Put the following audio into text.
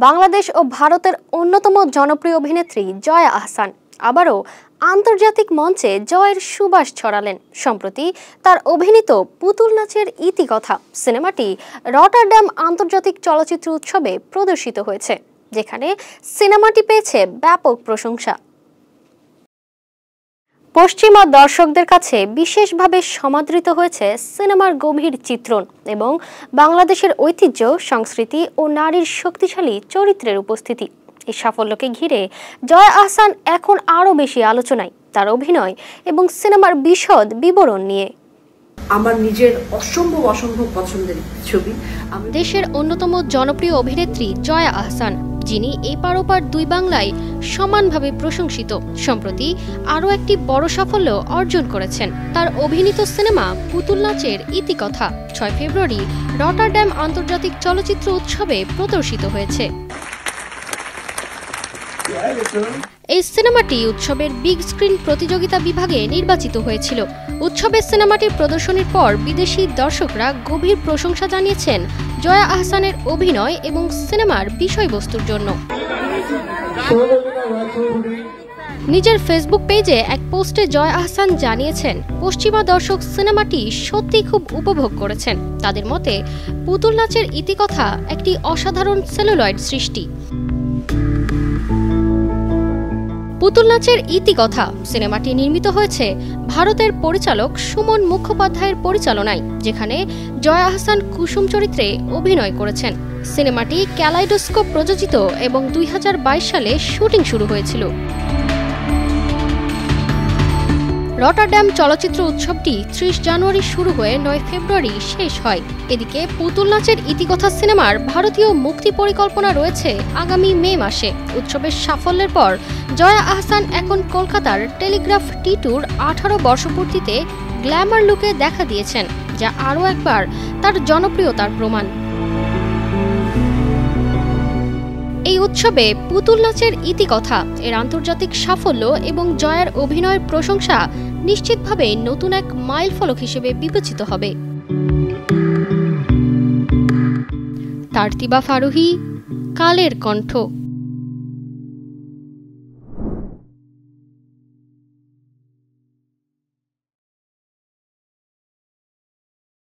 বাংলাদেশ ও ভারতের অন্যতম জনপ্রিয় অভিনেত্রী জয়া আহসান আবারও আন্তর্জাতিক মঞ্চে জয়ের সুবাস ছড়ালেন। সম্প্রতি তার অভিনীত পুতুল নাচের ইতিকথা সিনেমাটি রটারড্যাম আন্তর্জাতিক চলচ্চিত্র উৎসবে প্রদর্শিত হয়েছে, যেখানে সিনেমাটি পেয়েছে ব্যাপক প্রশংসা। পশ্চিমা দর্শকদের কাছে বিশেষভাবে সমাদৃত হয়েছে সিনেমার গভীর চিত্রণ এবং বাংলাদেশের ঐতিহ্য, সংস্কৃতি ও নারীর শক্তিশালী চরিত্রের উপস্থিতি। এই সাফল্যকে ঘিরে জয়া আহসান এখন আরও বেশি আলোচনায়, তার অভিনয় এবং সিনেমার বিশদ বিবরণ নিয়ে। আমার নিজের অসম্ভব পছন্দের ছবি। দেশের অন্যতম জনপ্রিয় অভিনেত্রী জয়া আহসান, যিনি এপার ওপার দুই বাংলায় সমানভাবে প্রশংসিত, সম্প্রতি আরও একটি বড় সাফল্য অর্জন করেছেন। তার অভিনীত সিনেমা পুতুল নাচের ইতিকথা 6 ফেব্রুয়ারি রটারড্যাম আন্তর্জাতিক চলচ্চিত্র উৎসবে প্রদর্শিত হয়েছে। এই সিনেমাটি উৎসবের বিগ স্ক্রিন প্রতিযোগিতা বিভাগে নির্বাচিত হয়েছিল। উৎসবের সিনেমাটির প্রদর্শনীর পর বিদেশি দর্শকরা গভীর প্রশংসা জানিয়েছেন জয়া আহসানের অভিনয় এবং সিনেমার বিষয়বস্তুর জন্য। নিজের ফেসবুক পেজে এক পোস্টে জয়া আহসান জানিয়েছেন, পশ্চিমা দর্শক সিনেমাটি সত্যিই খুব উপভোগ করেছেন। তাদের মতে পুতুল নাচের ইতিকথা একটি অসাধারণ সেলুলয়েড সৃষ্টি। পুতুল নাচের ইতিকথা সিনেমাটি নির্মিত হয়েছে ভারতের পরিচালক সুমন মুখোপাধ্যায়ের পরিচালনায়, যেখানে জয়া আহসান কুসুম চরিত্রে অভিনয় করেছেন। সিনেমাটি ক্যালাইডোস্কোপ প্রযোজিত এবং 2022 সালে শুটিং শুরু হয়েছিল। রটারড্যাম চলচ্চিত্র উৎসবটি 30 জানুয়ারি শুরু হয়ে 9 ফেব্রুয়ারি শেষ হয়। এদিকে পুতুল নাচের ইতিকথা সিনেমার ভারতীয় মুক্তি পরিকল্পনা রয়েছে আগামী মে মাসে। উৎসবের সাফল্যের পর জয়া আহসান এখন কলকাতার টেলিগ্রাফ টি2-র 18 বর্ষপূর্তিতে গ্ল্যামার লুকে দেখা দিয়েছেন, যা আরও একবার তার জনপ্রিয়তার প্রমাণ। এই উৎসবে পুতুল নাচের ইতিকথা এর আন্তর্জাতিক সাফল্য এবং জয়ার অভিনয়ের প্রশংসা নিশ্চিতভাবে নতুন এক মাইলফলক হিসেবে বিবেচিত হবে। তারতিবা ফারুহি, কালের কণ্ঠ।